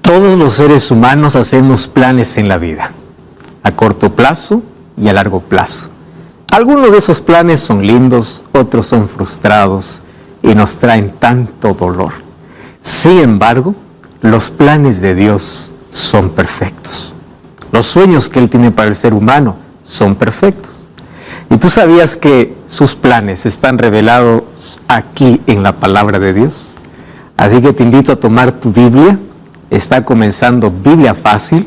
Todos los seres humanos hacemos planes en la vida, a corto plazo y a largo plazo. Algunos de esos planes son lindos, otros son frustrados y nos traen tanto dolor. Sin embargo, los planes de Dios son perfectos. Los sueños que Él tiene para el ser humano son perfectos. ¿Y tú sabías que sus planes están revelados aquí en la palabra de Dios? Así que te invito a tomar tu Biblia. Está comenzando Biblia Fácil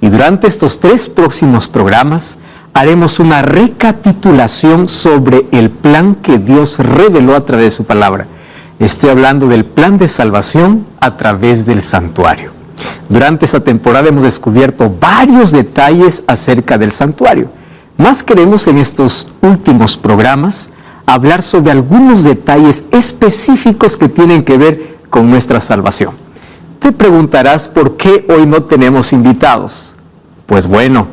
y durante estos 3 próximos programas haremos una recapitulación sobre el plan que Dios reveló a través de su palabra. Estoy hablando del plan de salvación a través del santuario. Durante esta temporada hemos descubierto varios detalles acerca del santuario. Más queremos en estos últimos programas hablar sobre algunos detalles específicos que tienen que ver con nuestra salvación. Te preguntarás por qué hoy no tenemos invitados. Pues bueno,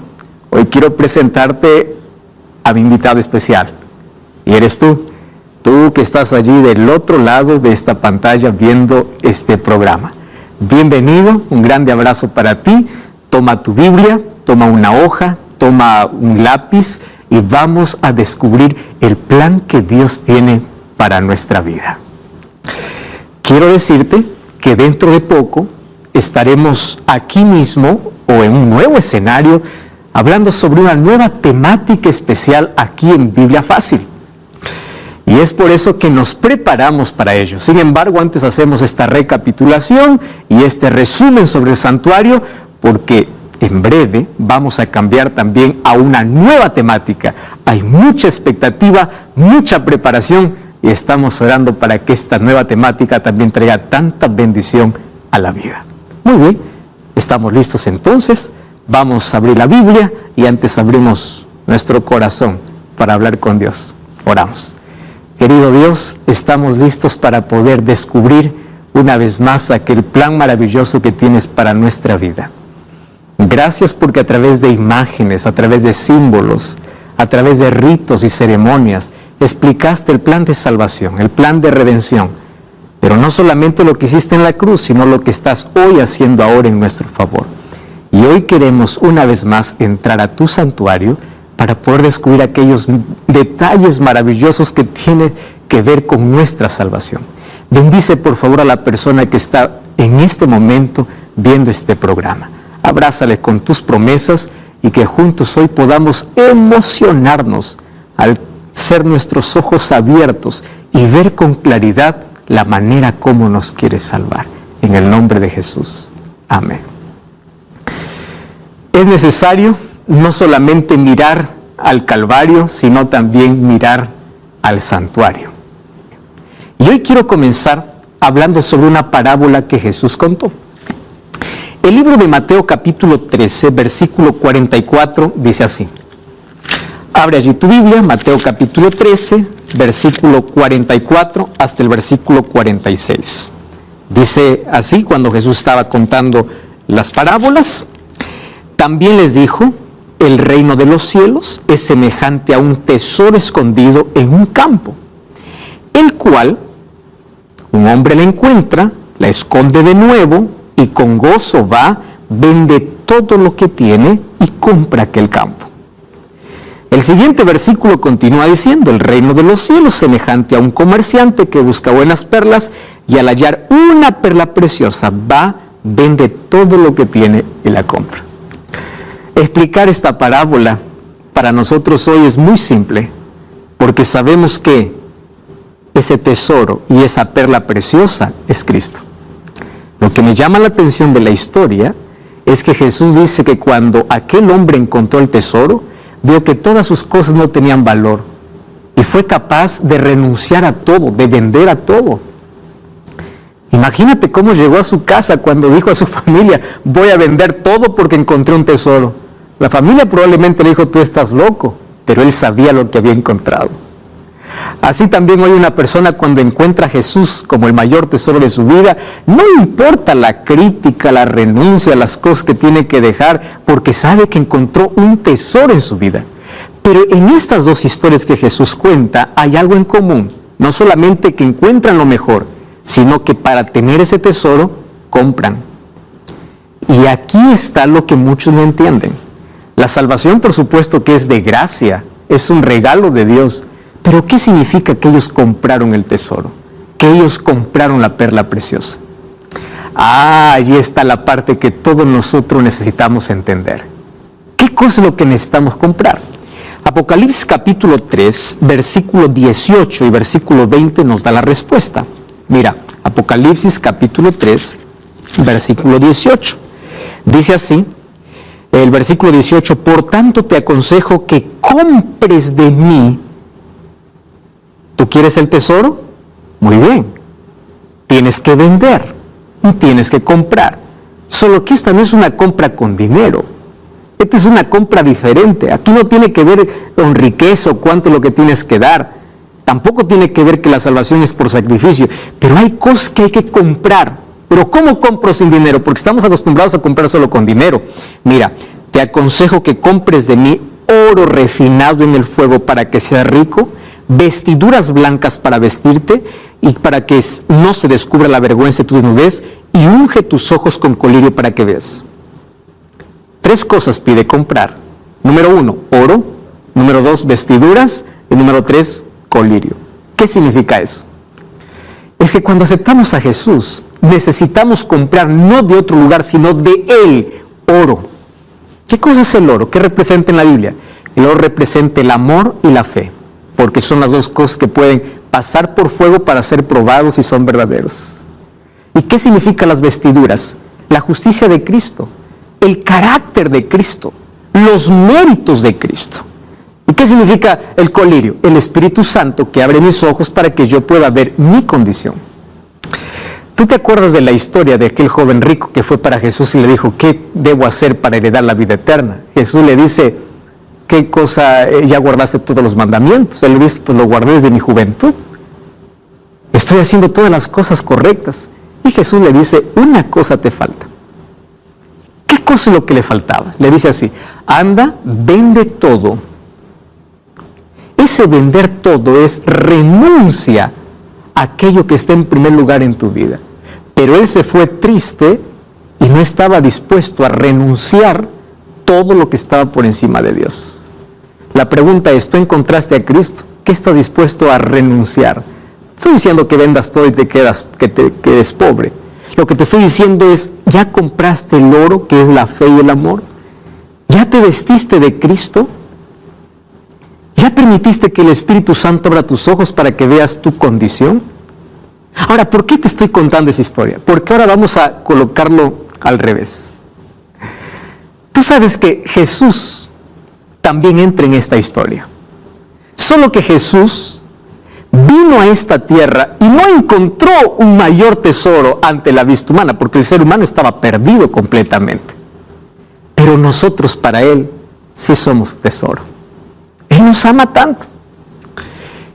hoy quiero presentarte a mi invitado especial. Y eres tú que estás allí del otro lado de esta pantalla viendo este programa. Bienvenido, un grande abrazo para ti. Toma tu Biblia, toma una hoja, toma un lápiz y vamos a descubrir el plan que Dios tiene para nuestra vida. Quiero decirte que dentro de poco estaremos aquí mismo o en un nuevo escenario hablando sobre una nueva temática especial aquí en Biblia Fácil. Y es por eso que nos preparamos para ello. Sin embargo, antes hacemos esta recapitulación y este resumen sobre el santuario, porque en breve vamos a cambiar también a una nueva temática. Hay mucha expectativa, mucha preparación, y estamos orando para que esta nueva temática también traiga tanta bendición a la vida. Muy bien, estamos listos entonces. Vamos a abrir la Biblia y antes abrimos nuestro corazón para hablar con Dios. Oramos. Querido Dios, estamos listos para poder descubrir una vez más aquel plan maravilloso que tienes para nuestra vida. Gracias porque a través de imágenes, a través de símbolos, a través de ritos y ceremonias, explicaste el plan de salvación, el plan de redención, pero no solamente lo que hiciste en la cruz, sino lo que estás hoy haciendo ahora en nuestro favor. Y hoy queremos una vez más entrar a tu santuario para poder descubrir aquellos detalles maravillosos que tienen que ver con nuestra salvación. Bendice por favor a la persona que está en este momento viendo este programa. Abrázale con tus promesas y que juntos hoy podamos emocionarnos al ser nuestros ojos abiertos y ver con claridad la manera como nos quieres salvar. En el nombre de Jesús. Amén. Es necesario no solamente mirar al Calvario, sino también mirar al santuario. Y hoy quiero comenzar hablando sobre una parábola que Jesús contó. El libro de Mateo capítulo 13, versículo 44, dice así. Abre allí tu Biblia, Mateo capítulo 13, versículo 44 hasta el versículo 46. Dice así, cuando Jesús estaba contando las parábolas, también les dijo, el reino de los cielos es semejante a un tesoro escondido en un campo, el cual un hombre la encuentra, la esconde de nuevo y con gozo va, vende todo lo que tiene y compra aquel campo. El siguiente versículo continúa diciendo, el reino de los cielos semejante a un comerciante que busca buenas perlas y al hallar una perla preciosa va, vende todo lo que tiene y la compra. Explicar esta parábola para nosotros hoy es muy simple, porque sabemos que ese tesoro y esa perla preciosa es Cristo. Lo que me llama la atención de la historia es que Jesús dice que cuando aquel hombre encontró el tesoro, vio que todas sus cosas no tenían valor y fue capaz de renunciar a todo, de vender a todo. Imagínate cómo llegó a su casa cuando dijo a su familia, voy a vender todo porque encontré un tesoro. La familia probablemente le dijo, tú estás loco, pero él sabía lo que había encontrado. Así también hoy una persona cuando encuentra a Jesús como el mayor tesoro de su vida, no importa la crítica, la renuncia, las cosas que tiene que dejar, porque sabe que encontró un tesoro en su vida. Pero en estas dos historias que Jesús cuenta hay algo en común. No solamente que encuentran lo mejor, sino que para tener ese tesoro, compran. Y aquí está lo que muchos no entienden. La salvación, por supuesto, que es de gracia, es un regalo de Dios. Pero ¿qué significa que ellos compraron el tesoro? Que ellos compraron la perla preciosa. Ahí está la parte que todos nosotros necesitamos entender. ¿Qué cosa es lo que necesitamos comprar? Apocalipsis capítulo 3, versículo 18 y versículo 20 nos da la respuesta. Mira, Apocalipsis capítulo 3, versículo 18. Dice así, el versículo 18, por tanto te aconsejo que compres de mí. ¿Tú quieres el tesoro? Muy bien. Tienes que vender y tienes que comprar. Solo que esta no es una compra con dinero. Esta es una compra diferente. Aquí no tiene que ver con riqueza o cuánto es lo que tienes que dar. Tampoco tiene que ver que la salvación es por sacrificio. Pero hay cosas que hay que comprar. Pero ¿cómo compro sin dinero? Porque estamos acostumbrados a comprar solo con dinero. Mira, te aconsejo que compres de mí oro refinado en el fuego para que seas rico, vestiduras blancas para vestirte y para que no se descubra la vergüenza de tu desnudez, y unge tus ojos con colirio para que veas. 3 cosas pide comprar. Número 1, oro. Número 2, vestiduras. Y número 3, colirio. ¿Qué significa eso? Es que cuando aceptamos a Jesús, necesitamos comprar no de otro lugar, sino de Él, oro. ¿Qué cosa es el oro? ¿Qué representa en la Biblia? El oro representa el amor y la fe, porque son las dos cosas que pueden pasar por fuego para ser probados y son verdaderos. ¿Y qué significan las vestiduras? La justicia de Cristo, el carácter de Cristo, los méritos de Cristo. ¿Y qué significa el colirio? El Espíritu Santo que abre mis ojos para que yo pueda ver mi condición. ¿Tú te acuerdas de la historia de aquel joven rico que fue para Jesús y le dijo, ¿qué debo hacer para heredar la vida eterna? Jesús le dice, ¿qué cosa ya guardaste todos los mandamientos? Él le dice, pues lo guardé desde mi juventud. Estoy haciendo todas las cosas correctas. Y Jesús le dice, una cosa te falta. ¿Qué cosa es lo que le faltaba? Le dice así, anda, vende todo. Ese vender todo es renuncia a aquello que está en primer lugar en tu vida. Pero él se fue triste y no estaba dispuesto a renunciar todo lo que estaba por encima de Dios. La pregunta es, ¿tú encontraste a Cristo? ¿Qué estás dispuesto a renunciar? Estoy diciendo que vendas todo y que te quedes pobre. Lo que te estoy diciendo es, ¿ya compraste el oro, que es la fe y el amor? ¿Ya te vestiste de Cristo? ¿Ya permitiste que el Espíritu Santo abra tus ojos para que veas tu condición? Ahora, ¿por qué te estoy contando esa historia? Porque ahora vamos a colocarlo al revés. Tú sabes que Jesús también entra en esta historia. Solo que Jesús vino a esta tierra y no encontró un mayor tesoro ante la vista humana, porque el ser humano estaba perdido completamente. Pero nosotros para Él sí somos tesoro. Él nos ama tanto.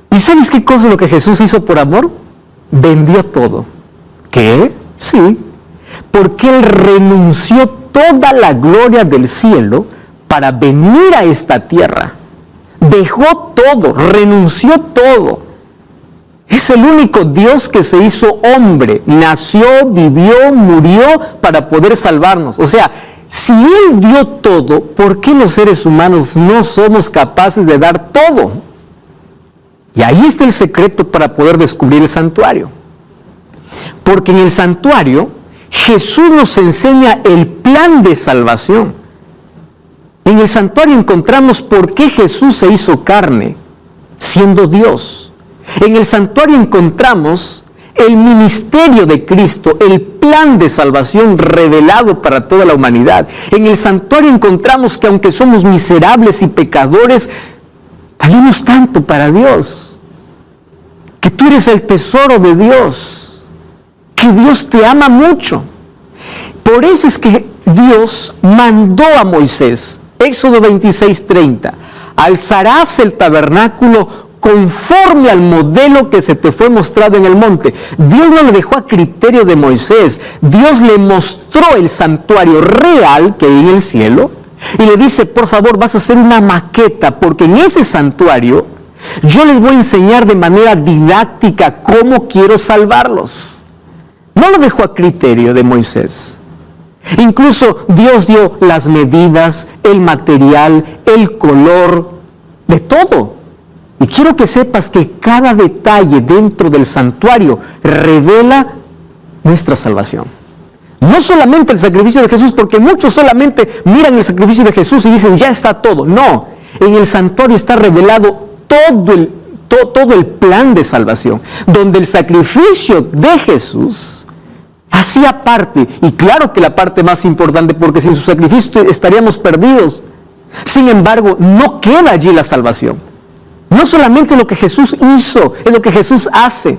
¿Y sabes qué cosa es lo que Jesús hizo por amor? Vendió todo. ¿Qué? Sí. Porque Él renunció toda la gloria del cielo para venir a esta tierra. Dejó todo, renunció todo. Es el único Dios que se hizo hombre, nació, vivió, murió para poder salvarnos. O sea, si Él dio todo, ¿por qué los seres humanos no somos capaces de dar todo? Y ahí está el secreto para poder descubrir el santuario. Porque en el santuario, Jesús nos enseña el plan de salvación. En el santuario encontramos por qué Jesús se hizo carne, siendo Dios. En el santuario encontramos el ministerio de Cristo, el plan de salvación revelado para toda la humanidad. En el santuario encontramos que aunque somos miserables y pecadores, valemos tanto para Dios, que tú eres el tesoro de Dios, que Dios te ama mucho. Por eso es que Dios mandó a Moisés Éxodo 26:30. Alzarás el tabernáculo conforme al modelo que se te fue mostrado en el monte. Dios no le dejó a criterio de Moisés. Dios le mostró el santuario real que hay en el cielo y le dice, por favor, vas a hacer una maqueta, porque en ese santuario yo les voy a enseñar de manera didáctica cómo quiero salvarlos. No lo dejó a criterio de Moisés. Incluso Dios dio las medidas, el material, el color, de todo. Y quiero que sepas que cada detalle dentro del santuario revela nuestra salvación. No solamente el sacrificio de Jesús, porque muchos solamente miran el sacrificio de Jesús y dicen, ya está todo. No, en el santuario está revelado todo el plan de salvación, donde el sacrificio de Jesús hacía parte, y claro que la parte más importante, porque sin su sacrificio estaríamos perdidos. Sin embargo, no queda allí la salvación. No solamente lo que Jesús hizo, es lo que Jesús hace.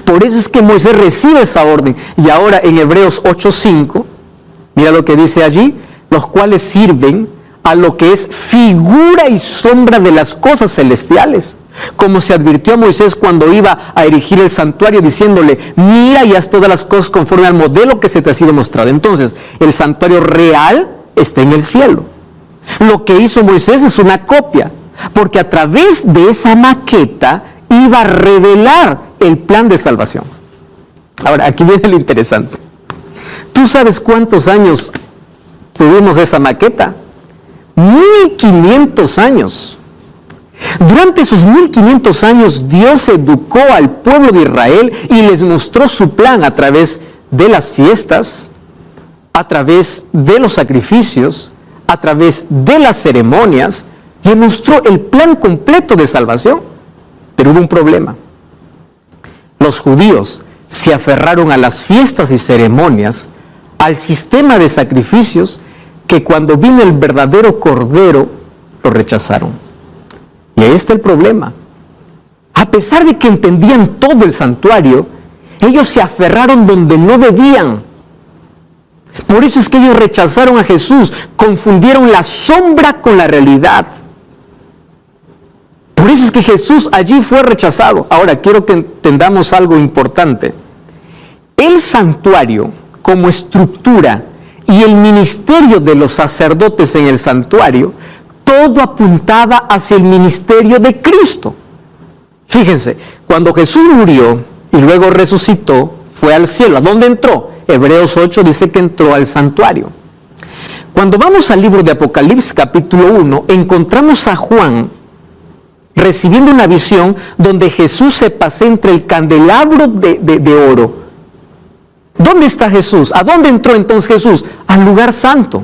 Por eso es que Moisés recibe esa orden. Y ahora en Hebreos 8:5, mira lo que dice allí, los cuales sirven a lo que es figura y sombra de las cosas celestiales. Como se advirtió a Moisés cuando iba a erigir el santuario, diciéndole, mira y haz todas las cosas conforme al modelo que se te ha sido mostrado. Entonces, el santuario real está en el cielo. Lo que hizo Moisés es una copia, porque a través de esa maqueta iba a revelar el plan de salvación. Ahora, aquí viene lo interesante. ¿Tú sabes cuántos años tuvimos esa maqueta? 1500 años. Durante esos 1500 años, Dios educó al pueblo de Israel y les mostró su plan a través de las fiestas, a través de los sacrificios, a través de las ceremonias. Le mostró el plan completo de salvación. Pero hubo un problema. Los judíos se aferraron a las fiestas y ceremonias, al sistema de sacrificios, que cuando vino el verdadero Cordero, lo rechazaron. Y ahí está el problema. A pesar de que entendían todo el santuario, ellos se aferraron donde no debían. Por eso es que ellos rechazaron a Jesús, confundieron la sombra con la realidad. Por eso es que Jesús allí fue rechazado. Ahora, quiero que entendamos algo importante. El santuario, como estructura, y el ministerio de los sacerdotes en el santuario, todo apuntaba hacia el ministerio de Cristo. Fíjense, cuando Jesús murió y luego resucitó, fue al cielo. ¿A dónde entró? Hebreos 8 dice que entró al santuario. Cuando vamos al libro de Apocalipsis, capítulo 1, encontramos a Juan recibiendo una visión donde Jesús se pasea entre el candelabro de oro. ¿Dónde está Jesús? ¿A dónde entró entonces Jesús? Al lugar santo.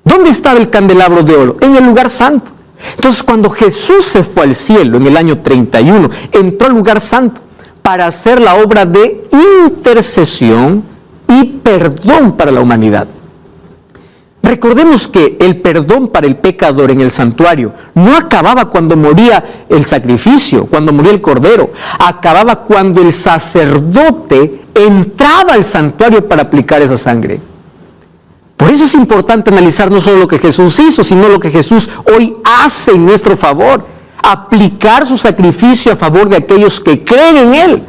¿Dónde estaba el candelabro de oro? En el lugar santo. Entonces, cuando Jesús se fue al cielo en el año 31, entró al lugar santo para hacer la obra de intercesión y perdón para la humanidad. Recordemos que el perdón para el pecador en el santuario no acababa cuando moría el sacrificio, cuando moría el cordero. Acababa cuando el sacerdote entraba al santuario para aplicar esa sangre. Por eso es importante analizar no solo lo que Jesús hizo, sino lo que Jesús hoy hace en nuestro favor. Aplicar su sacrificio a favor de aquellos que creen en Él.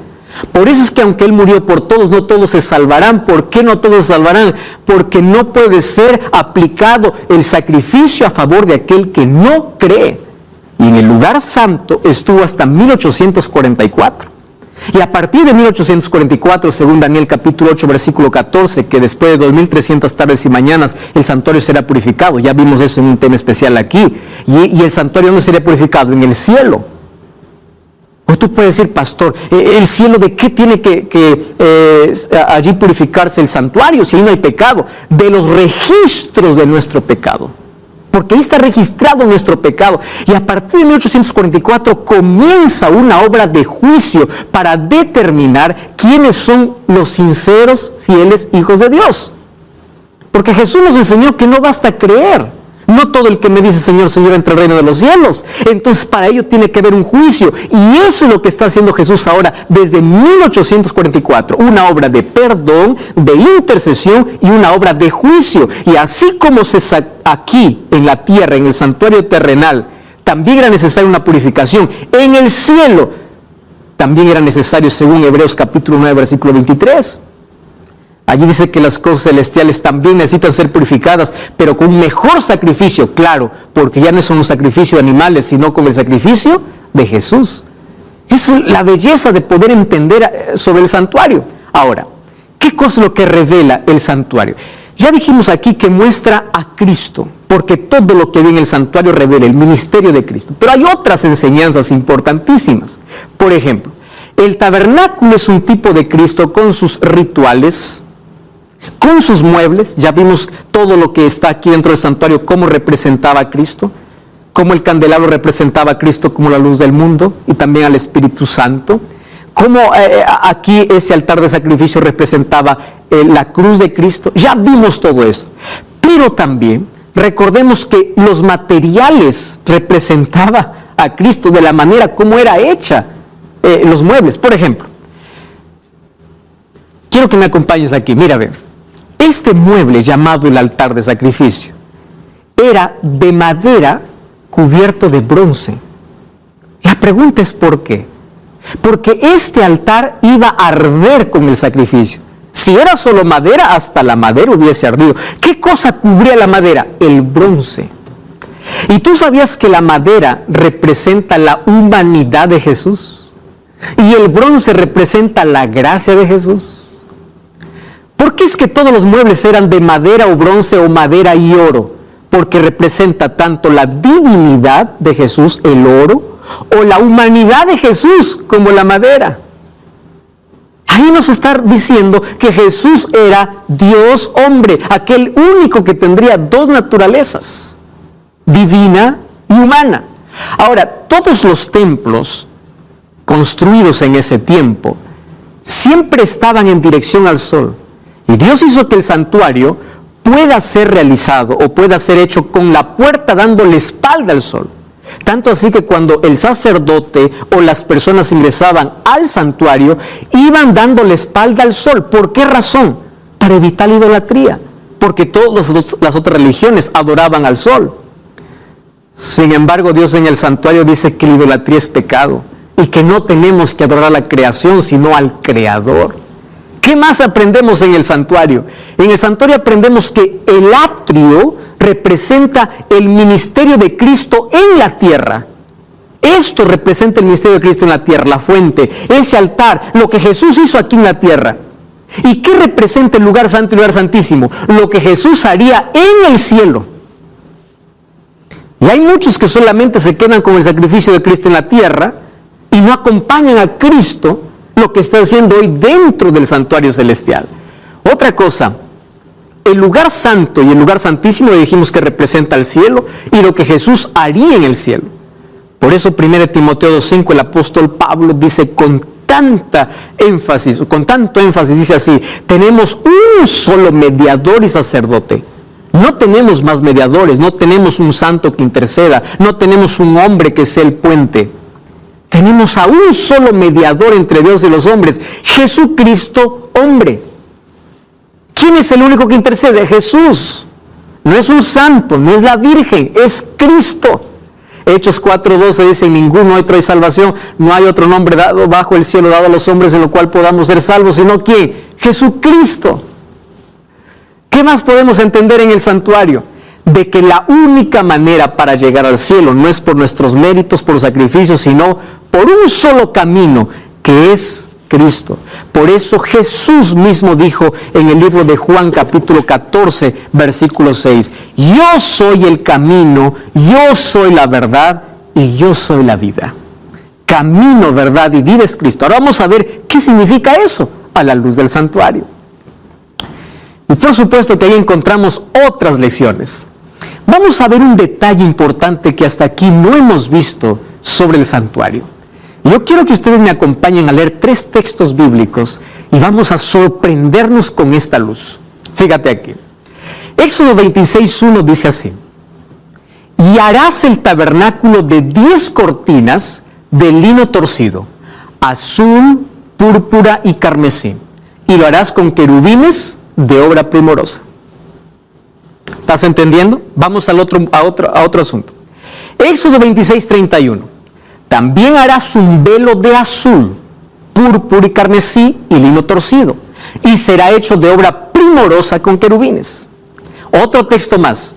Por eso es que aunque Él murió por todos, no todos se salvarán. ¿Por qué no todos se salvarán? Porque no puede ser aplicado el sacrificio a favor de aquel que no cree. Y en el lugar santo estuvo hasta 1844. Y a partir de 1844, según Daniel capítulo 8, versículo 14, que después de 2300 tardes y mañanas el santuario será purificado. Ya vimos eso en un tema especial aquí. Y el santuario no sería purificado, en el cielo. O tú puedes decir, pastor, ¿el cielo de qué tiene que allí purificarse el santuario si ahí no hay pecado? De los registros de nuestro pecado. Porque ahí está registrado nuestro pecado. Y a partir de 1844 comienza una obra de juicio para determinar quiénes son los sinceros, fieles hijos de Dios. Porque Jesús nos enseñó que no basta creer, No todo el que me dice Señor, Señor entra al reino de los cielos. Entonces para ello tiene que haber un juicio. Y eso es lo que está haciendo Jesús ahora desde 1844. Una obra de perdón, de intercesión y una obra de juicio. Y así como aquí en la tierra, en el santuario terrenal, también era necesaria una purificación. En el cielo también era necesario, según Hebreos capítulo 9, versículo 23. Allí dice que las cosas celestiales también necesitan ser purificadas, pero con un mejor sacrificio, claro, porque ya no son un sacrificio de animales, sino con el sacrificio de Jesús. Es la belleza de poder entender sobre el santuario. Ahora, ¿qué cosa es lo que revela el santuario? Ya dijimos aquí que muestra a Cristo, porque todo lo que ve en el santuario revela el ministerio de Cristo. Pero hay otras enseñanzas importantísimas. Por ejemplo, el tabernáculo es un tipo de Cristo con sus rituales, con sus muebles. Ya vimos todo lo que está aquí dentro del santuario, cómo representaba a Cristo, cómo el candelabro representaba a Cristo como la luz del mundo y también al Espíritu Santo, cómo aquí ese altar de sacrificio representaba la cruz de Cristo. Ya vimos todo eso, pero también recordemos que los materiales representaba a Cristo de la manera como era hecha los muebles. Por ejemplo, quiero que me acompañes aquí, mira, ve. Este mueble llamado el altar de sacrificio era de madera cubierto de bronce. La pregunta es ¿por qué? Porque este altar iba a arder con el sacrificio. Si era solo madera, hasta la madera hubiese ardido. ¿Qué cosa cubría la madera? El bronce. ¿Y tú sabías que la madera representa la humanidad de Jesús? ¿Y el bronce representa la gracia de Jesús? ¿Por qué es que todos los muebles eran de madera o bronce o madera y oro? Porque representa tanto la divinidad de Jesús, el oro, o la humanidad de Jesús como la madera. Ahí nos está diciendo que Jesús era Dios hombre, aquel único que tendría dos naturalezas, divina y humana. Ahora, todos los templos construidos en ese tiempo siempre estaban en dirección al sol. Y Dios hizo que el santuario pueda ser realizado o pueda ser hecho con la puerta dando la espalda al sol. Tanto así que cuando el sacerdote o las personas ingresaban al santuario, iban dando la espalda al sol. ¿Por qué razón? Para evitar la idolatría. Porque todas las otras religiones adoraban al sol. Sin embargo, Dios en el santuario dice que la idolatría es pecado y que no tenemos que adorar a la creación, sino al Creador. ¿Qué más aprendemos en el santuario? En el santuario aprendemos que el atrio representa el ministerio de Cristo en la tierra. Esto representa el ministerio de Cristo en la tierra, la fuente, ese altar, lo que Jesús hizo aquí en la tierra. ¿Y qué representa el lugar santo y el lugar santísimo? Lo que Jesús haría en el cielo. Y hay muchos que solamente se quedan con el sacrificio de Cristo en la tierra y no acompañan a Cristo lo que está haciendo hoy dentro del santuario celestial. Otra cosa, el lugar santo y el lugar santísimo le dijimos que representa el cielo y lo que Jesús haría en el cielo. Por eso 1 Timoteo 2:5 el apóstol Pablo dice con tanto énfasis, dice así: tenemos un solo mediador y sacerdote. No tenemos más mediadores, no tenemos un santo que interceda, no tenemos un hombre que sea el puente. Tenemos a un solo mediador entre Dios y los hombres, Jesucristo hombre. ¿Quién es el único que intercede? Jesús. No es un santo, no es la Virgen, es Cristo. Hechos 4:12 dice: en ninguno otro hay salvación, no hay otro nombre dado bajo el cielo dado a los hombres en lo cual podamos ser salvos, sino ¿quién? Jesucristo. ¿Qué más podemos entender en el santuario? De que la única manera para llegar al cielo no es por nuestros méritos, por sacrificios, sino por un solo camino, que es Cristo. Por eso Jesús mismo dijo en el libro de Juan capítulo 14, versículo 6, yo soy el camino, yo soy la verdad y yo soy la vida. Camino, verdad y vida es Cristo. Ahora vamos a ver qué significa eso a la luz del santuario. Y por supuesto que ahí encontramos otras lecciones. Vamos a ver un detalle importante que hasta aquí no hemos visto sobre el santuario. Yo quiero que ustedes me acompañen a leer 3 textos bíblicos y vamos a sorprendernos con esta luz. Fíjate aquí. Éxodo 26:1 dice así: y harás el tabernáculo de 10 cortinas de lino torcido, azul, púrpura y carmesí, y lo harás con querubines de obra primorosa. ¿Estás entendiendo? Vamos a otro asunto. Éxodo 26:31. También harás un velo de azul, púrpura y carmesí y lino torcido, y será hecho de obra primorosa con querubines. Otro texto más.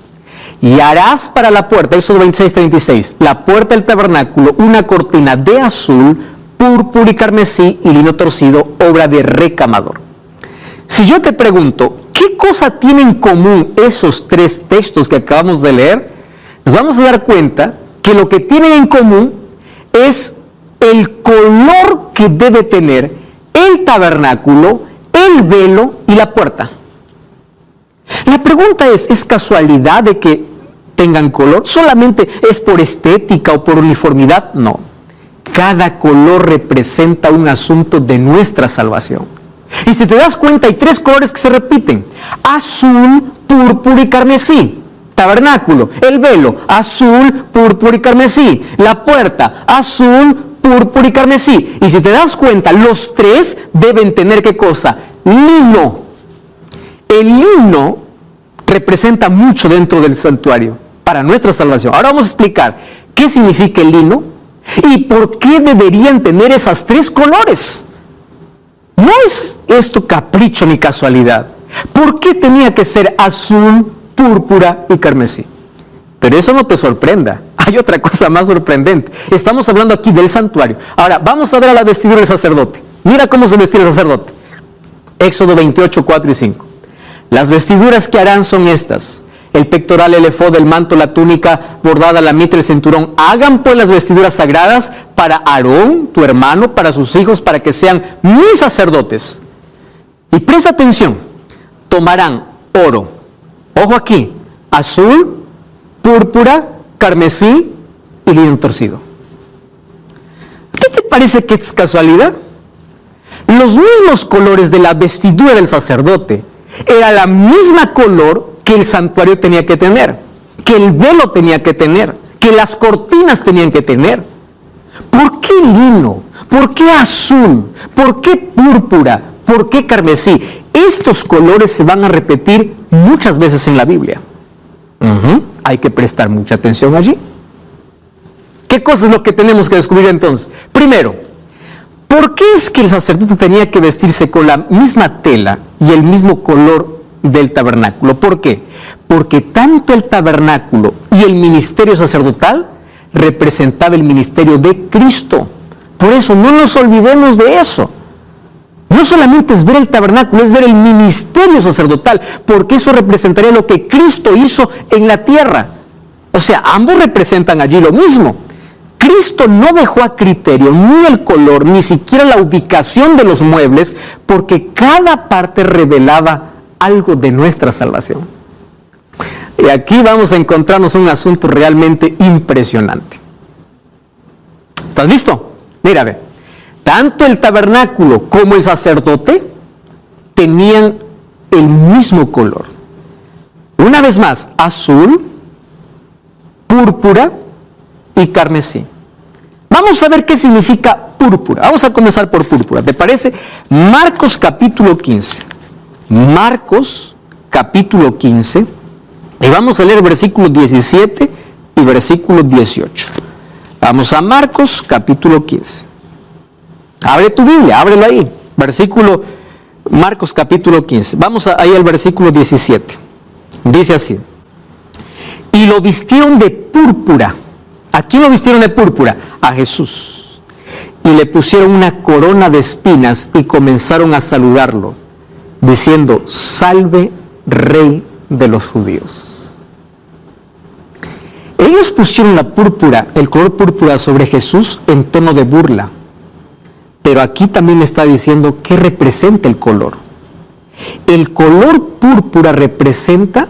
Y harás para la puerta, Éxodo 26:36, la puerta del tabernáculo, una cortina de azul, púrpura y carmesí y lino torcido, obra de recamador. Si yo te pregunto, ¿qué cosa tienen en común esos tres textos que acabamos de leer? Nos vamos a dar cuenta que lo que tienen en común es el color que debe tener el tabernáculo, el velo y la puerta. La pregunta ¿es casualidad de que tengan color? ¿Solamente es por estética o por uniformidad? No. Cada color representa un asunto de nuestra salvación. Y si te das cuenta, hay tres colores que se repiten: azul, púrpura y carmesí. Tabernáculo, el velo, azul, púrpura y carmesí. La puerta, azul, púrpura y carmesí. Y si te das cuenta, los tres deben tener ¿qué cosa? Lino. El lino representa mucho dentro del santuario para nuestra salvación. Ahora vamos a explicar qué significa el lino y por qué deberían tener esas tres colores. No es esto capricho ni casualidad. ¿Por qué tenía que ser azul, púrpura y carmesí? Pero eso no te sorprenda. Hay otra cosa más sorprendente. Estamos hablando aquí del santuario. Ahora, vamos a ver a la vestidura del sacerdote. Mira cómo se vestía el sacerdote. Éxodo 28, 4 y 5. Las vestiduras que harán son estas: el pectoral, el efod, el manto, la túnica bordada, la mitra, el cinturón. Hagan pues las vestiduras sagradas para Aarón, tu hermano, para sus hijos, para que sean mis sacerdotes. Y presta atención, tomarán oro, ojo aquí, azul, púrpura, carmesí y lino torcido. ¿Qué te parece que es casualidad? Los mismos colores de la vestidura del sacerdote era la misma color que el santuario tenía que tener, que el velo tenía que tener, que las cortinas tenían que tener. ¿Por qué lino? ¿Por qué azul? ¿Por qué púrpura? ¿Por qué carmesí? Estos colores se van a repetir muchas veces en la Biblia. Hay que prestar mucha atención allí. ¿Qué cosa es lo que tenemos que descubrir entonces? Primero, ¿por qué es que el sacerdote tenía que vestirse con la misma tela y el mismo color del tabernáculo? ¿Por qué? Porque tanto el tabernáculo y el ministerio sacerdotal representaba el ministerio de Cristo. Por eso no nos olvidemos de eso. No solamente es ver el tabernáculo, es ver el ministerio sacerdotal, porque eso representaría lo que Cristo hizo en la tierra. O sea, ambos representan allí lo mismo. Cristo no dejó a criterio ni el color, ni siquiera la ubicación de los muebles, porque cada parte revelaba algo de nuestra salvación. Y aquí vamos a encontrarnos un asunto realmente impresionante. ¿Estás listo? Mira, ve. Tanto el tabernáculo como el sacerdote tenían el mismo color. Una vez más, azul, púrpura y carmesí. Vamos a ver qué significa púrpura. Vamos a comenzar por púrpura. ¿Te parece? Marcos capítulo 15. Marcos capítulo 15. Y vamos a leer versículos 17 y versículo 18. Vamos a Marcos capítulo 15. Abre tu Biblia, ábrelo ahí. Marcos capítulo 15. Vamos ahí al versículo 17. Dice así: y lo vistieron de púrpura. ¿A quién lo vistieron de púrpura? A Jesús. Y le pusieron una corona de espinas y comenzaron a saludarlo, diciendo: salve, Rey de los judíos. Ellos pusieron la púrpura, el color púrpura sobre Jesús en tono de burla. Pero aquí también está diciendo qué representa el color. El color púrpura representa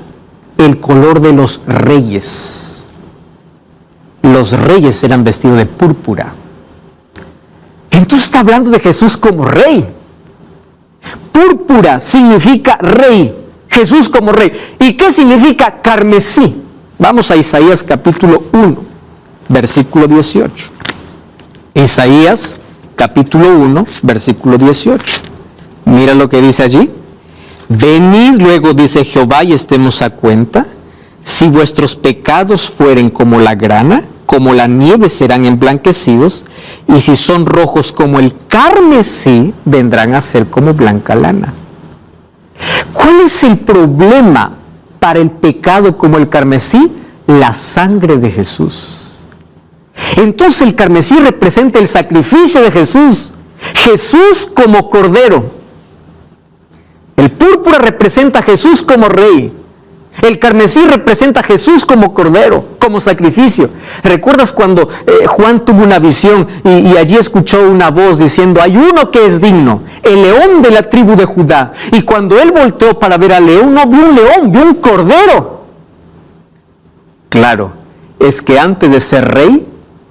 el color de los reyes. Los reyes eran vestidos de púrpura. Entonces está hablando de Jesús como rey. Púrpura significa rey. Jesús como rey. ¿Y qué significa carmesí? Vamos a Isaías capítulo 1, versículo 18. Isaías capítulo 1, versículo 18. Mira lo que dice allí. Venid luego, dice Jehová, y estemos a cuenta. Si vuestros pecados fueren como la grana, como la nieve serán emblanquecidos, y si son rojos como el carmesí, vendrán a ser como blanca lana. ¿Cuál es el problema para el pecado como el carmesí? La sangre de Jesús. Entonces el carmesí representa el sacrificio de Jesús. Jesús como cordero. El púrpura representa a Jesús como rey. El carmesí representa a Jesús como cordero, como sacrificio. ¿Recuerdas cuando Juan tuvo una visión y allí escuchó una voz diciendo, hay uno que es digno, el león de la tribu de Judá? Y cuando él volteó para ver al león, no vio un león, vio un cordero. Claro, es que antes de ser rey,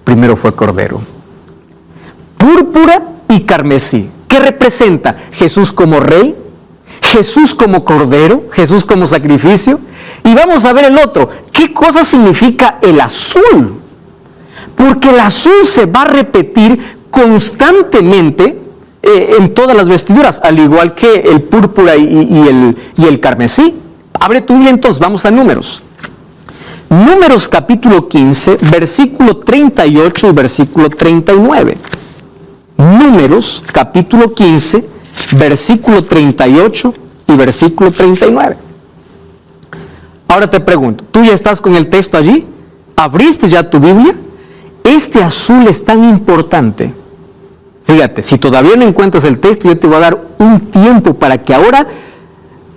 primero fue cordero. Púrpura y carmesí. ¿Qué representa? Jesús como rey, Jesús como cordero, Jesús como sacrificio. Y vamos a ver el otro. ¿Qué cosa significa el azul? Porque el azul se va a repetir constantemente en todas las vestiduras, al igual que el púrpura y el carmesí. Abre tu Biblia entonces, vamos a Números. Números capítulo 15, versículo 38 y versículo 39. Números capítulo 15, versículo 38 y versículo 39. Ahora te pregunto, ¿tú ya estás con el texto allí? ¿Abriste ya tu Biblia? Este azul es tan importante. Fíjate, si todavía no encuentras el texto, yo te voy a dar un tiempo para que ahora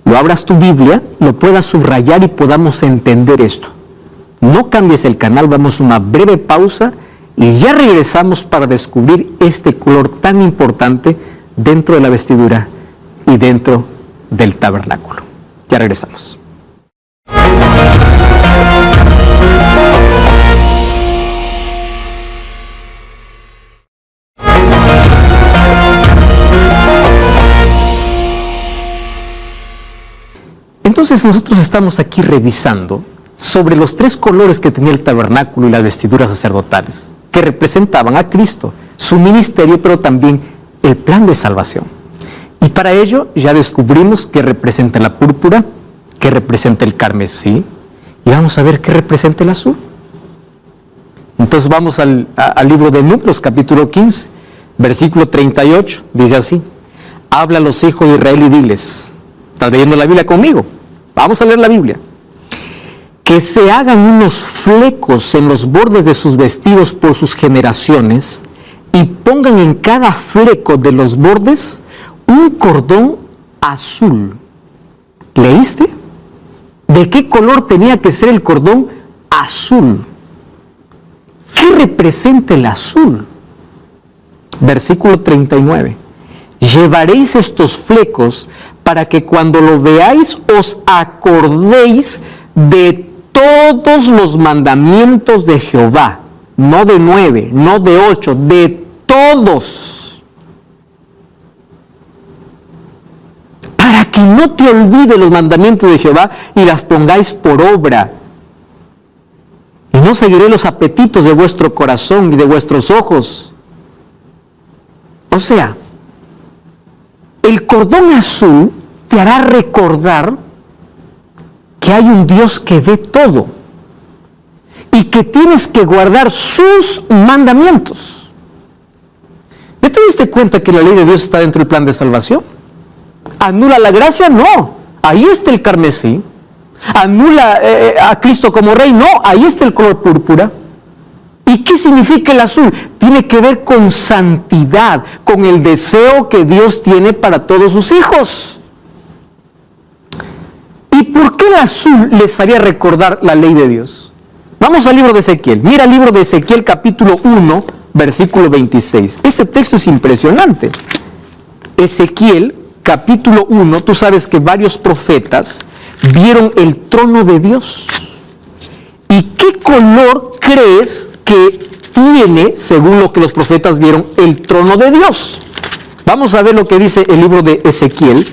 lo abras tu Biblia, lo puedas subrayar y podamos entender esto. No cambies el canal, vamos a una breve pausa y ya regresamos para descubrir este color tan importante dentro de la vestidura y dentro del tabernáculo. Ya regresamos. Entonces nosotros estamos aquí revisando sobre los tres colores que tenía el tabernáculo y las vestiduras sacerdotales, que representaban a Cristo, su ministerio, pero también el plan de salvación. Y para ello ya descubrimos qué representa la púrpura, qué representa el carmesí, y vamos a ver qué representa el azul. Entonces vamos al libro de Números, capítulo 15, versículo 38, dice así: habla a los hijos de Israel y diles, ¿estás leyendo la Biblia conmigo? Vamos a leer la Biblia. Que se hagan unos flecos en los bordes de sus vestidos por sus generaciones y pongan en cada fleco de los bordes un cordón azul. ¿Leíste? ¿De qué color tenía que ser el cordón azul? ¿Qué representa el azul? Versículo 39. Llevaréis estos flecos para que cuando lo veáis os acordéis de todos los mandamientos de Jehová, no de 9, no de 8, de todos. Para que no te olvides los mandamientos de Jehová y las pongáis por obra. Y no seguiré los apetitos de vuestro corazón y de vuestros ojos. O sea, el cordón azul te hará recordar que hay un Dios que ve todo y que tienes que guardar sus mandamientos. ¿Ya te diste cuenta que la ley de Dios está dentro del plan de salvación? ¿Anula la gracia? No. Ahí está el carmesí. ¿Anula a Cristo como rey? No. Ahí está el color púrpura. ¿Y qué significa el azul? Tiene que ver con santidad, con el deseo que Dios tiene para todos sus hijos. ¿Y por qué el azul les haría recordar la ley de Dios? Vamos al libro de Ezequiel. Mira el libro de Ezequiel capítulo 1, versículo 26. Este texto es impresionante. Ezequiel capítulo 1, tú sabes que varios profetas vieron el trono de Dios. ¿Y qué color crees que tiene, según lo que los profetas vieron, el trono de Dios? Vamos a ver lo que dice el libro de Ezequiel,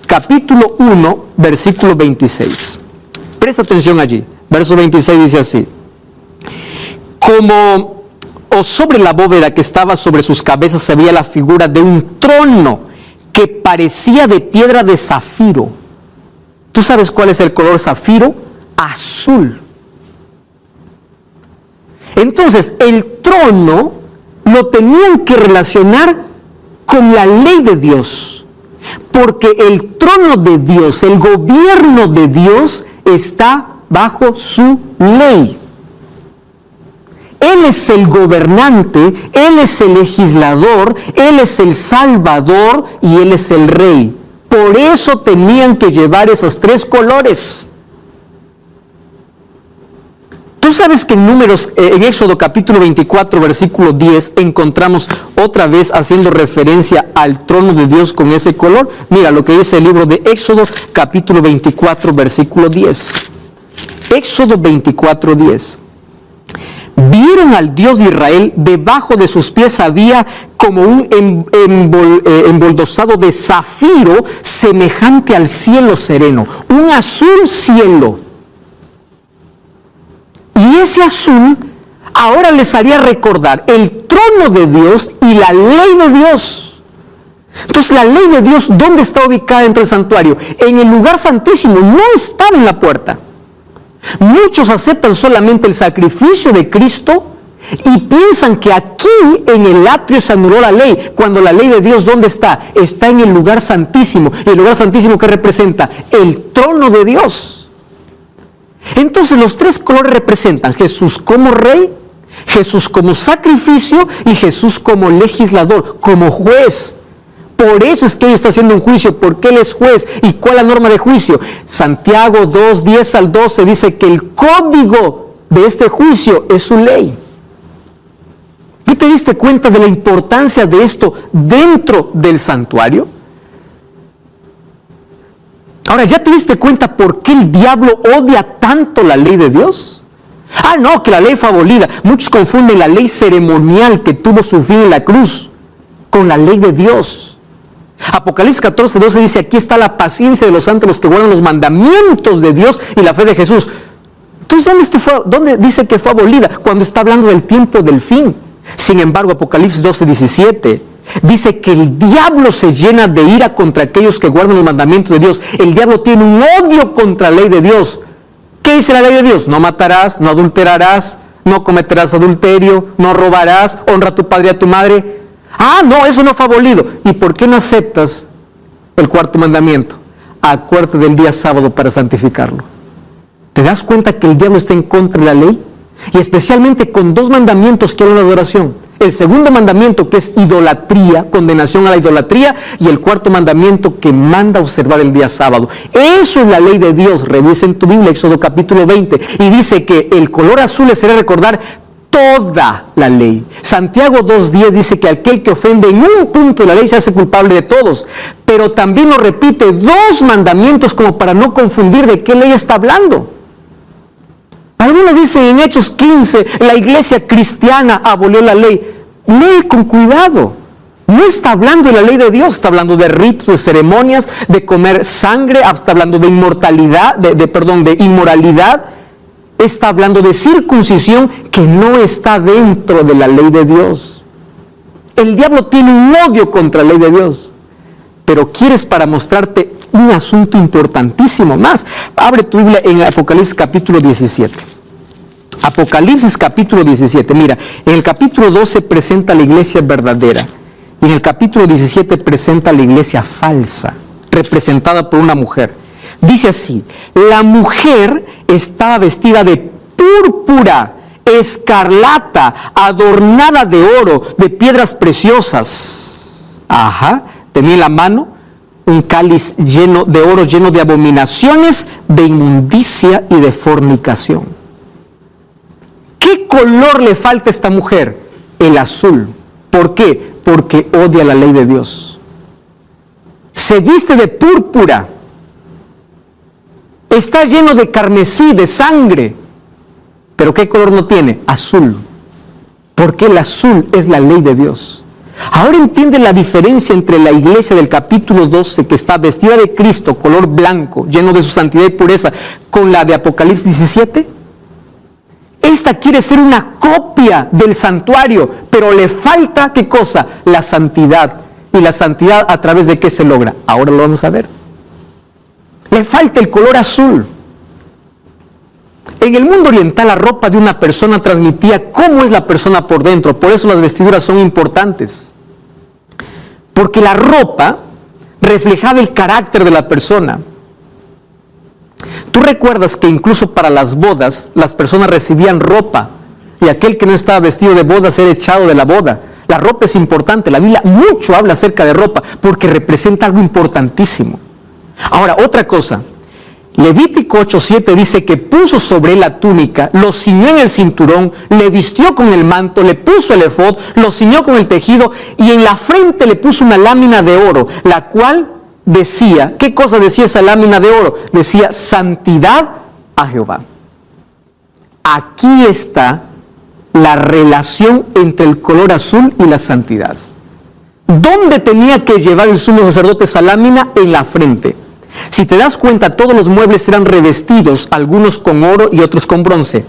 capítulo 1, versículo 26. Presta atención allí. Verso 26 dice así: como o sobre la bóveda que estaba sobre sus cabezas se veía la figura de un trono que parecía de piedra de zafiro. ¿Tú sabes cuál es el color zafiro? Azul. Entonces, el trono lo tenían que relacionar con la ley de Dios, porque el trono de Dios, el gobierno de Dios, está bajo su ley. Él es el gobernante, Él es el legislador, Él es el salvador y Él es el rey. Por eso tenían que llevar esos tres colores. Tú sabes que en Éxodo capítulo 24, versículo 10, encontramos otra vez haciendo referencia al trono de Dios con ese color. Mira lo que dice el libro de Éxodo capítulo 24, versículo 10. Éxodo 24, 10. Vieron al Dios de Israel, debajo de sus pies había como un emboldosado de zafiro semejante al cielo sereno, un azul cielo. Y ese azul ahora les haría recordar el trono de Dios y la ley de Dios. Entonces, la ley de Dios, ¿dónde está ubicada dentro del santuario? En el lugar santísimo, no estaba en la puerta. Muchos aceptan solamente el sacrificio de Cristo y piensan que aquí en el atrio se anuló la ley, cuando la ley de Dios, ¿dónde está? Está en el lugar santísimo. ¿Y el lugar santísimo qué representa? El trono de Dios. Entonces los tres colores representan Jesús como rey, Jesús como sacrificio y Jesús como legislador, como juez. Por eso es que Él está haciendo un juicio, porque Él es juez. ¿Y cuál es la norma de juicio? Santiago 2, 10 al 12 dice que el código de este juicio es su ley. ¿Y te diste cuenta de la importancia de esto dentro del santuario? Ahora, ¿ya te diste cuenta por qué el diablo odia tanto la ley de Dios? Ah, no, que la ley fue abolida. Muchos confunden la ley ceremonial que tuvo su fin en la cruz con la ley de Dios. Apocalipsis 14, 12 dice: aquí está la paciencia de los santos, los que guardan los mandamientos de Dios y la fe de Jesús. Entonces, ¿dónde dice que fue abolida? Cuando está hablando del tiempo del fin. Sin embargo, Apocalipsis 12, 17 dice que el diablo se llena de ira contra aquellos que guardan los mandamientos de Dios. El diablo tiene un odio contra la ley de Dios. ¿Qué dice la ley de Dios? No matarás, no adulterarás, no cometerás adulterio, no robarás, honra a tu padre y a tu madre. Ah, no, eso no fue abolido. ¿Y por qué no aceptas el cuarto mandamiento? Acuérdate del día sábado para santificarlo. ¿Te das cuenta que el diablo está en contra de la ley? Y especialmente con dos mandamientos que hablan de adoración. El segundo mandamiento, que es idolatría, condenación a la idolatría, y el cuarto mandamiento que manda observar el día sábado. Eso es la ley de Dios. Revisa en tu Biblia Éxodo capítulo 20 y dice que el color azul les hará recordar toda la ley. Santiago 2.10 dice que aquel que ofende en un punto de la ley se hace culpable de todos, pero también lo repite dos mandamientos como para no confundir de qué ley está hablando. Algunos dicen en Hechos 15, la iglesia cristiana abolió la ley. Lee con cuidado. No está hablando de la ley de Dios, está hablando de ritos, de ceremonias, de comer sangre, está hablando de inmortalidad, de inmoralidad. Está hablando de circuncisión que no está dentro de la ley de Dios. El diablo tiene un odio contra la ley de Dios, pero quieres para mostrarte un asunto importantísimo más. Abre tu Biblia en Apocalipsis capítulo 17. Apocalipsis capítulo 17. Mira, en el capítulo 12 presenta la iglesia verdadera y en el capítulo 17 presenta la iglesia falsa, representada por una mujer. Dice así: la mujer estaba vestida de púrpura, escarlata, adornada de oro, de piedras preciosas. Tenía en la mano un cáliz lleno de oro, lleno de abominaciones, de inmundicia y de fornicación. ¿Qué color le falta a esta mujer? El azul. ¿Por qué? Porque odia la ley de Dios. Se viste de púrpura. Está lleno de carmesí, de sangre. ¿Pero qué color no tiene? Azul. Porque el azul es la ley de Dios. Ahora entiende la diferencia entre la iglesia del capítulo 12, que está vestida de Cristo, color blanco, lleno de su santidad y pureza, con la de Apocalipsis 17. Esta quiere ser una copia del santuario, pero le falta, ¿qué cosa? La santidad. ¿Y la santidad a través de qué se logra? Ahora lo vamos a ver. Le falta el color azul. En el mundo oriental, la ropa de una persona transmitía cómo es la persona por dentro. Por eso las vestiduras son importantes. Porque la ropa reflejaba el carácter de la persona. Tú recuerdas que incluso para las bodas, las personas recibían ropa. Y aquel que no estaba vestido de bodas era echado de la boda. La ropa es importante. La Biblia mucho habla acerca de ropa porque representa algo importantísimo. Ahora, otra cosa. Levítico 8:7 dice que puso sobre él la túnica, lo ciñó en el cinturón, le vistió con el manto, le puso el efod, lo ciñó con el tejido y en la frente le puso una lámina de oro, la cual decía, ¿qué cosa decía esa lámina de oro? Decía, santidad a Jehová. Aquí está la relación entre el color azul y la santidad. ¿Dónde tenía que llevar el sumo sacerdote esa lámina? En la frente. Si te das cuenta, todos los muebles eran revestidos, algunos con oro y otros con bronce.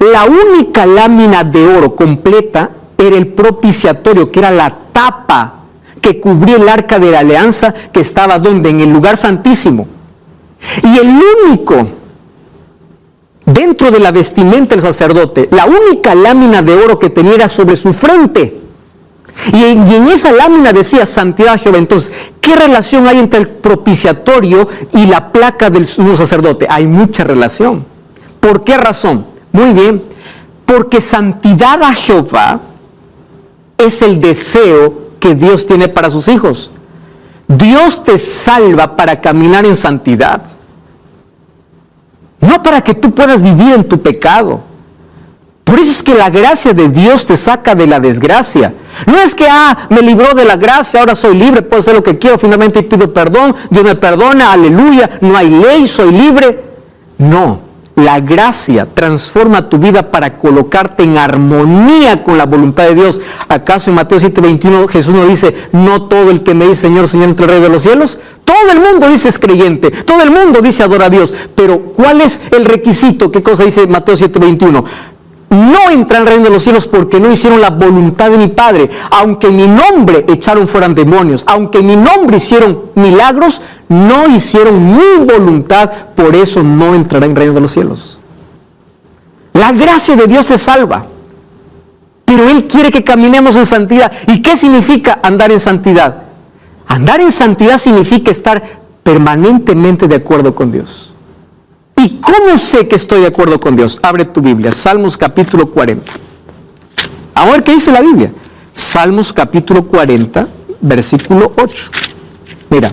La única lámina de oro completa era el propiciatorio, que era la tapa que cubría el arca de la alianza, que estaba donde, en el lugar santísimo. Y el único, dentro de la vestimenta del sacerdote, la única lámina de oro que tenía era sobre su frente. Y en esa lámina decía santidad a Jehová. Entonces, ¿qué relación hay entre el propiciatorio y la placa del sumo sacerdote? Hay mucha relación. ¿Por qué razón? Muy bien, porque santidad a Jehová es el deseo que Dios tiene para sus hijos. Dios te salva para caminar en santidad, no para que tú puedas vivir en tu pecado. Por eso es que la gracia de Dios te saca de la desgracia. No es que, me libró de la gracia, ahora soy libre, puedo hacer lo que quiero, finalmente pido perdón, Dios me perdona, aleluya, no hay ley, soy libre. No, la gracia transforma tu vida para colocarte en armonía con la voluntad de Dios. ¿Acaso en Mateo 7:21 Jesús nos dice, no todo el que me dice Señor, Señor, entre el rey de los cielos? Todo el mundo dice es creyente, todo el mundo dice adora a Dios, pero ¿cuál es el requisito? ¿Qué cosa dice Mateo 7:21? No entran al reino de los cielos porque no hicieron la voluntad de mi Padre. Aunque en mi nombre echaron fuera demonios, aunque en mi nombre hicieron milagros, no hicieron mi voluntad, por eso no entrarán en el reino de los cielos. La gracia de Dios te salva, pero Él quiere que caminemos en santidad. ¿Y qué significa andar en santidad? Andar en santidad significa estar permanentemente de acuerdo con Dios. ¿Y cómo sé que estoy de acuerdo con Dios? Abre tu Biblia, Salmos capítulo 40. A ver qué dice la Biblia. Salmos capítulo 40, versículo 8. Mira,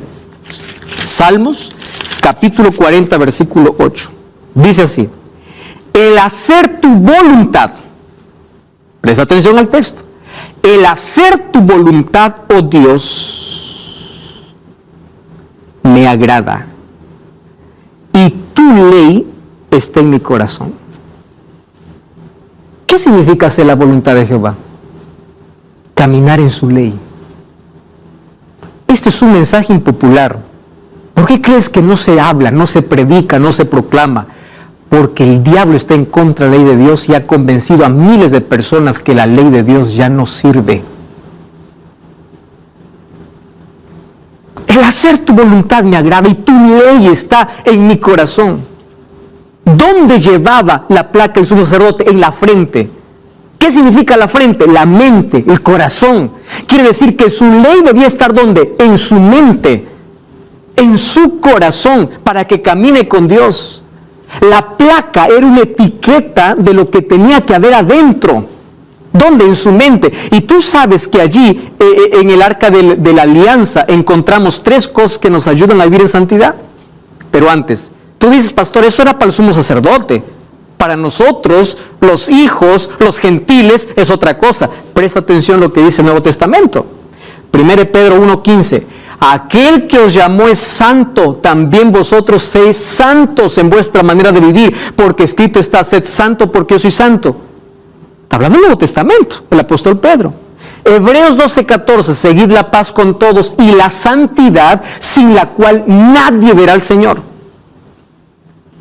Salmos capítulo 40, versículo 8. Dice así, el hacer tu voluntad, presta atención al texto, el hacer tu voluntad, oh Dios, me agrada. Y tu ley está en mi corazón. ¿Qué significa hacer la voluntad de Jehová? Caminar en su ley. Este es un mensaje impopular. ¿Por qué crees que no se habla, no se predica, no se proclama? Porque el diablo está en contra de la ley de Dios y ha convencido a miles de personas que la ley de Dios ya no sirve. El hacer tu voluntad me agrada y tu ley está en mi corazón. ¿Dónde llevaba la placa el sumo sacerdote? En la frente. ¿Qué significa la frente? La mente, el corazón. Quiere decir que su ley debía estar ¿dónde? En su mente, en su corazón, para que camine con Dios. La placa era una etiqueta de lo que tenía que haber adentro. ¿Dónde? En su mente. Y tú sabes que allí, en el arca de la alianza, encontramos 3 cosas que nos ayudan a vivir en santidad. Pero antes, tú dices, pastor, eso era para el sumo sacerdote. Para nosotros, los hijos, los gentiles, es otra cosa. Presta atención a lo que dice el Nuevo Testamento. 1 Pedro 1:15. Aquel que os llamó es santo, también vosotros seis santos en vuestra manera de vivir, porque escrito está, sed santo porque yo soy santo. Está hablando del Nuevo Testamento, el apóstol Pedro. Hebreos 12:14, seguid la paz con todos y la santidad, sin la cual nadie verá al Señor.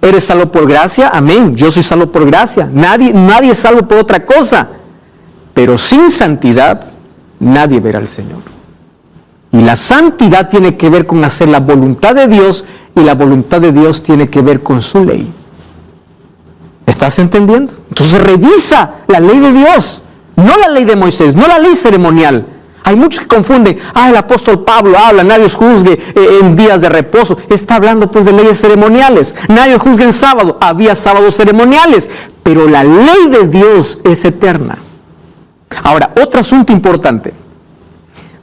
¿Eres salvo por gracia? Amén. Yo soy salvo por gracia. Nadie es salvo por otra cosa. Pero sin santidad, nadie verá al Señor. Y la santidad tiene que ver con hacer la voluntad de Dios, y la voluntad de Dios tiene que ver con su ley. ¿Estás entendiendo? Entonces revisa la ley de Dios, no la ley de Moisés, no la ley ceremonial. Hay muchos que confunden, el apóstol Pablo habla, nadie os juzgue en días de reposo. Está hablando pues de leyes ceremoniales. Nadie os juzgue en sábado, había sábados ceremoniales, pero la ley de Dios es eterna. Ahora, otro asunto importante.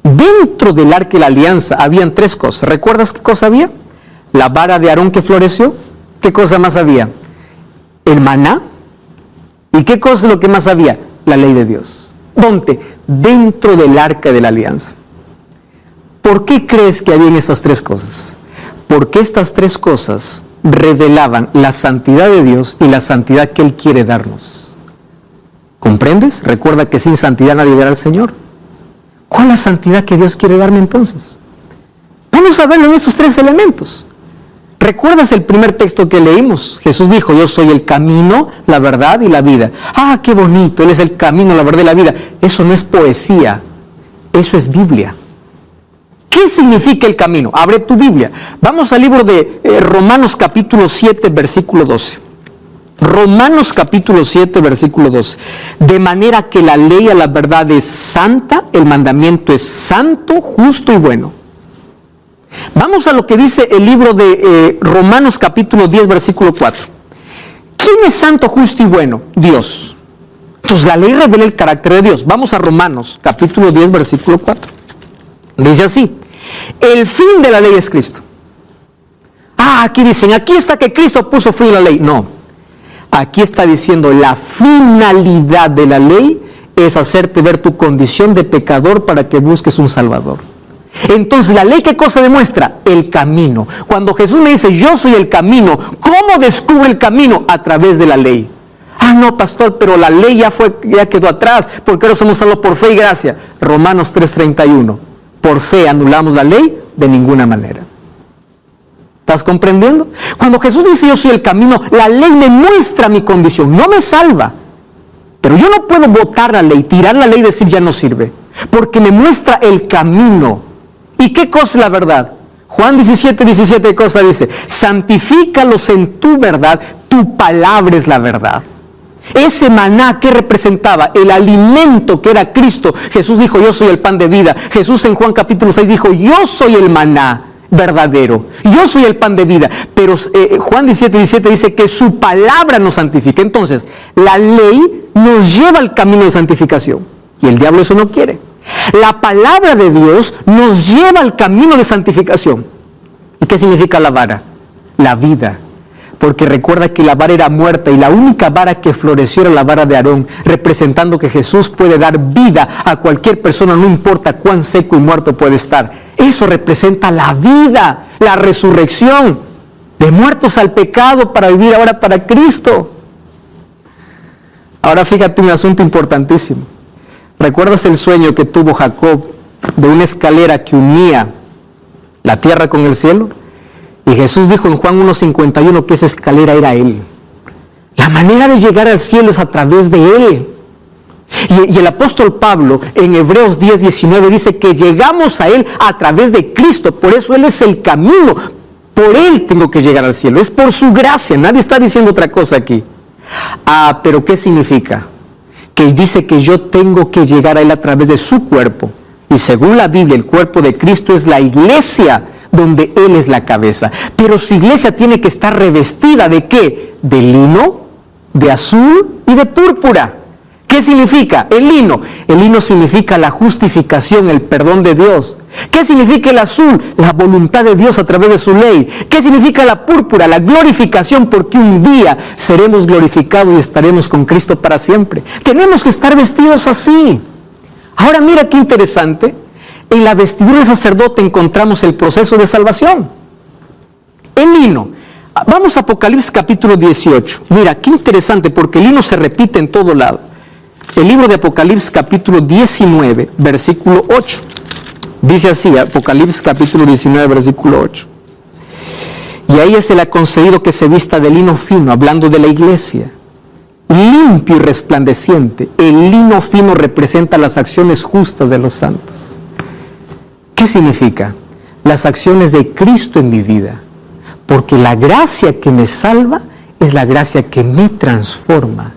Dentro del arca de la alianza habían 3 cosas. ¿Recuerdas qué cosa había? La vara de Aarón que floreció. ¿Qué cosa más había? El maná. ¿Y qué cosa es lo que más había? La ley de Dios. ¿Dónde? Dentro del arca de la alianza. ¿Por qué crees que habían estas 3 cosas? Porque estas 3 cosas revelaban la santidad de Dios y la santidad que Él quiere darnos. ¿Comprendes? Recuerda que sin santidad nadie verá al Señor. ¿Cuál es la santidad que Dios quiere darme entonces? Vamos a verlo en esos 3 elementos. ¿Recuerdas el primer texto que leímos? Jesús dijo, yo soy el camino, la verdad y la vida. ¡Qué bonito! Él es el camino, la verdad y la vida. Eso no es poesía, eso es Biblia. ¿Qué significa el camino? Abre tu Biblia. Vamos al libro de Romanos capítulo 7, versículo 12. Romanos capítulo 7, versículo 12. De manera que la ley a la verdad es santa, el mandamiento es santo, justo y bueno. Vamos a lo que dice el libro de Romanos capítulo 10, versículo 4. ¿Quién es santo, justo y bueno? Dios. Entonces la ley revela el carácter de Dios. Vamos a Romanos capítulo 10, versículo 4. Dice así: el fin de la ley es Cristo. Aquí dicen, aquí está que Cristo puso fin a la ley. No, aquí está diciendo la finalidad de la ley es hacerte ver tu condición de pecador para que busques un Salvador. Entonces, ¿la ley qué cosa demuestra? El camino. Cuando Jesús me dice, yo soy el camino, ¿cómo descubre el camino? A través de la ley. No, pastor, pero la ley ya quedó atrás, porque ahora somos salvos por fe y gracia. Romanos 3:31. Por fe anulamos la ley, de ninguna manera. ¿Estás comprendiendo? Cuando Jesús dice, yo soy el camino, la ley me muestra mi condición, no me salva. Pero yo no puedo botar la ley, tirar la ley y decir ya no sirve, porque me muestra el camino. ¿Y qué cosa es la verdad? Juan 17, cosa dice, santifícalos en tu verdad, tu palabra es la verdad. Ese maná que representaba el alimento que era Cristo. Jesús dijo, yo soy el pan de vida. Jesús en Juan capítulo 6 dijo, yo soy el maná verdadero, yo soy el pan de vida. Pero Juan 17 dice que su palabra nos santifica. Entonces, la ley nos lleva al camino de santificación, y el diablo eso no quiere. La palabra de Dios nos lleva al camino de santificación. ¿Y qué significa la vara? La vida. Porque recuerda que la vara era muerta y la única vara que floreció era la vara de Aarón, representando que Jesús puede dar vida a cualquier persona, no importa cuán seco y muerto puede estar. Eso representa la vida, la resurrección, de muertos al pecado para vivir ahora para Cristo. Ahora fíjate un asunto importantísimo. ¿Recuerdas el sueño que tuvo Jacob de una escalera que unía la tierra con el cielo? Y Jesús dijo en Juan 1:51 que esa escalera era Él. La manera de llegar al cielo es a través de Él. Y el apóstol Pablo en Hebreos 10:19 dice que llegamos a Él a través de Cristo. Por eso Él es el camino. Por Él tengo que llegar al cielo. Es por su gracia. Nadie está diciendo otra cosa aquí. Pero ¿qué significa? Que dice que yo tengo que llegar a Él a través de su cuerpo. Y según la Biblia, el cuerpo de Cristo es la iglesia, donde Él es la cabeza. Pero su iglesia tiene que estar revestida ¿de qué? De lino, de azul y de púrpura. ¿Qué significa? El lino. El lino significa la justificación, el perdón de Dios. ¿Qué significa el azul? La voluntad de Dios a través de su ley. ¿Qué significa la púrpura? La glorificación, porque un día seremos glorificados y estaremos con Cristo para siempre. Tenemos que estar vestidos así. Ahora mira qué interesante. En la vestidura del sacerdote encontramos el proceso de salvación. El lino. Vamos a Apocalipsis capítulo 18. Mira, qué interesante, porque el lino se repite en todo lado. El libro de Apocalipsis capítulo 19, versículo 8. Dice así, Apocalipsis capítulo 19, versículo 8. Y a ella se le ha concedido que se vista de lino fino, hablando de la iglesia, limpio y resplandeciente. El lino fino representa las acciones justas de los santos. ¿Qué significa? Las acciones de Cristo en mi vida. Porque la gracia que me salva es la gracia que me transforma.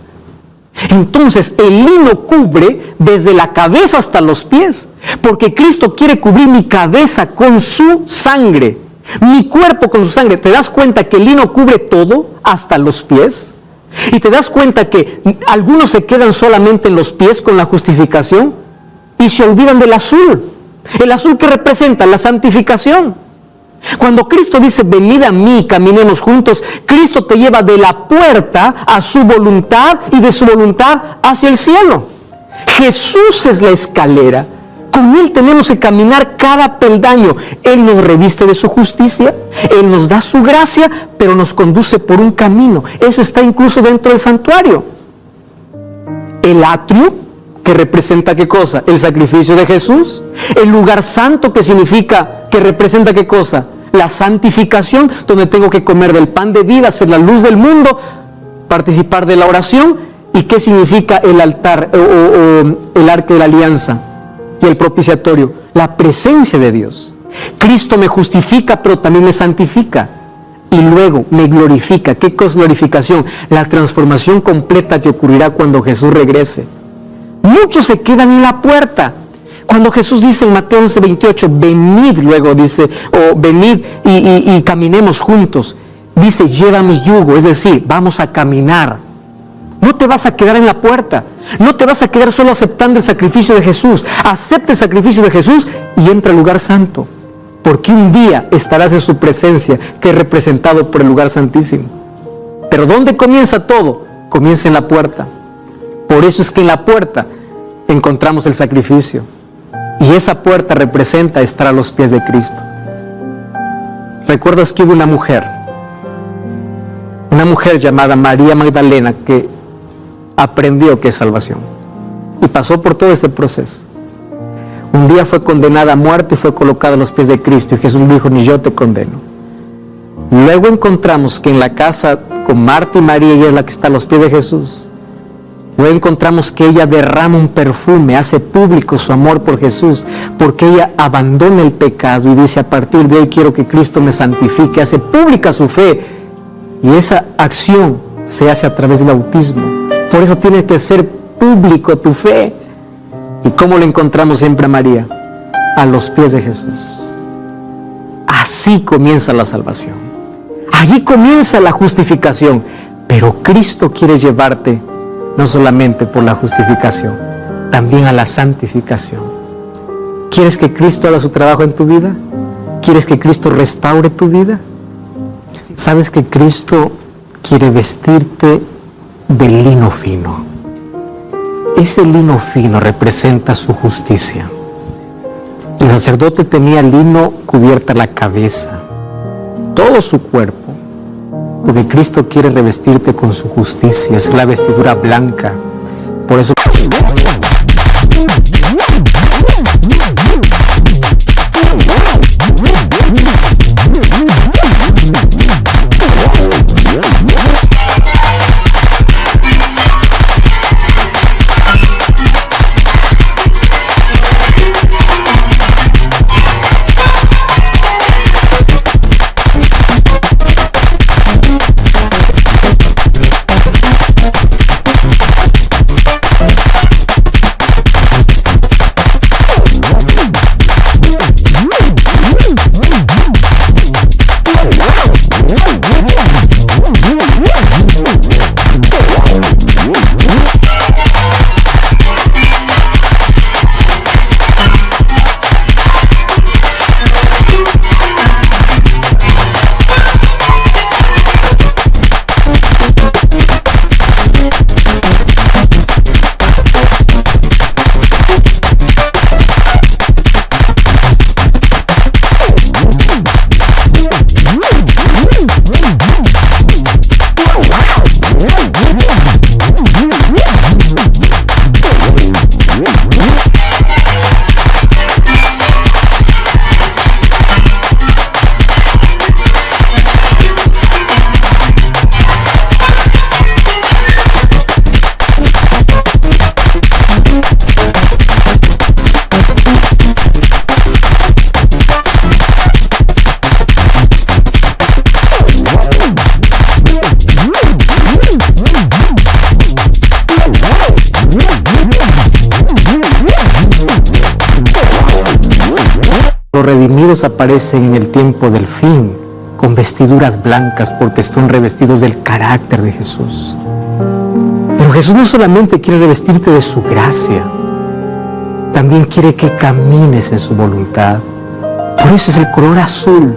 Entonces el lino cubre desde la cabeza hasta los pies, porque Cristo quiere cubrir mi cabeza con su sangre, mi cuerpo con su sangre. ¿Te das cuenta que el lino cubre todo hasta los pies? ¿Y te das cuenta que algunos se quedan solamente en los pies con la justificación y se olvidan del azul? El azul que representa la santificación. Cuando Cristo dice, venid a mí, caminemos juntos, Cristo te lleva de la puerta a su voluntad y de su voluntad hacia el cielo. Jesús es la escalera. Con Él tenemos que caminar cada peldaño. Él nos reviste de su justicia, Él nos da su gracia, pero nos conduce por un camino. Eso está incluso dentro del santuario. El atrio, que representa ¿qué cosa? El sacrificio de Jesús. El lugar santo, que significa, que representa ¿qué cosa? La santificación, donde tengo que comer del pan de vida, ser la luz del mundo, participar de la oración. ¿Y qué significa el altar o el arca de la alianza y el propiciatorio? La presencia de Dios. Cristo me justifica, pero también me santifica. Y luego me glorifica. ¿Qué cosa es glorificación? La transformación completa que ocurrirá cuando Jesús regrese. Muchos se quedan en la puerta. Cuando Jesús dice en Mateo 11:28, venid, luego dice, venid y caminemos juntos. Dice, lleva mi yugo, es decir, vamos a caminar. No te vas a quedar en la puerta. No te vas a quedar solo aceptando el sacrificio de Jesús. Acepta el sacrificio de Jesús y entra al lugar santo. Porque un día estarás en su presencia, que es representado por el lugar santísimo. Pero ¿dónde comienza todo? Comienza en la puerta. Por eso es que en la puerta encontramos el sacrificio. Y esa puerta representa estar a los pies de Cristo. ¿Recuerdas que hubo una mujer llamada María Magdalena que aprendió qué es salvación? Y pasó por todo ese proceso. Un día fue condenada a muerte y fue colocada a los pies de Cristo. Y Jesús dijo, ni yo te condeno. Luego encontramos que en la casa con Marta y María, ella es la que está a los pies de Jesús. Luego encontramos que ella derrama un perfume, hace público su amor por Jesús, porque ella abandona el pecado y dice, a partir de hoy quiero que Cristo me santifique, hace pública su fe. Y esa acción se hace a través del bautismo. Por eso tiene que ser público tu fe. ¿Y cómo le encontramos siempre a María? A los pies de Jesús. Así comienza la salvación. Allí comienza la justificación. Pero Cristo quiere llevarte no solamente por la justificación, también a la santificación. ¿Quieres que Cristo haga su trabajo en tu vida? ¿Quieres que Cristo restaure tu vida? ¿Sabes que Cristo quiere vestirte de lino fino? Ese lino fino representa su justicia. El sacerdote tenía lino cubierta la cabeza, todo su cuerpo, porque Cristo quiere revestirte con su justicia. Es la vestidura blanca. Por eso los redimidos aparecen en el tiempo del fin, con vestiduras blancas, porque son revestidos del carácter de Jesús. Pero Jesús no solamente quiere revestirte de su gracia, también quiere que camines en su voluntad. Por eso es el color azul,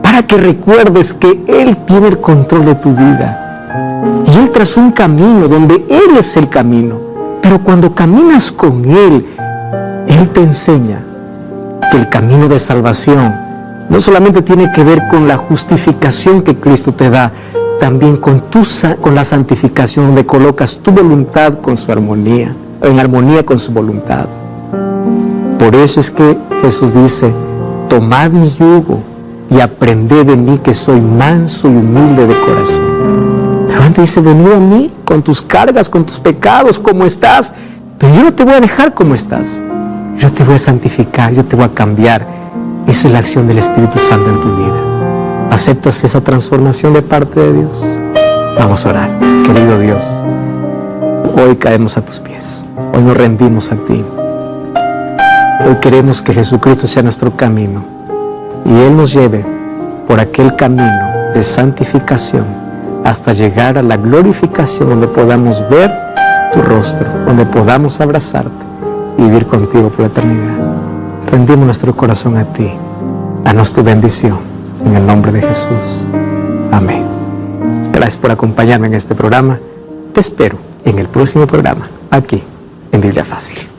para que recuerdes que Él tiene el control de tu vida. Y Él trazó un camino donde Él es el camino. Pero cuando caminas con Él, Él te enseña que el camino de salvación no solamente tiene que ver con la justificación que Cristo te da, también con la santificación, donde colocas tu voluntad con su armonía, en armonía con su voluntad. Por eso es que Jesús dice: tomad mi yugo y aprended de mí, que soy manso y humilde de corazón. Pero antes dice: venid a mí con tus cargas, con tus pecados, como estás. Pero yo no te voy a dejar como estás. Yo te voy a santificar, yo te voy a cambiar. Esa es la acción del Espíritu Santo en tu vida. ¿Aceptas esa transformación de parte de Dios? Vamos a orar. Querido Dios, hoy caemos a tus pies. Hoy nos rendimos a ti. Hoy queremos que Jesucristo sea nuestro camino y Él nos lleve por aquel camino de santificación hasta llegar a la glorificación, donde podamos ver tu rostro, donde podamos abrazarte y vivir contigo por la eternidad. Rendimos nuestro corazón a ti. Danos tu bendición en el nombre de Jesús. Amén. Gracias por acompañarme en este programa. Te espero en el próximo programa, aquí en Biblia Fácil.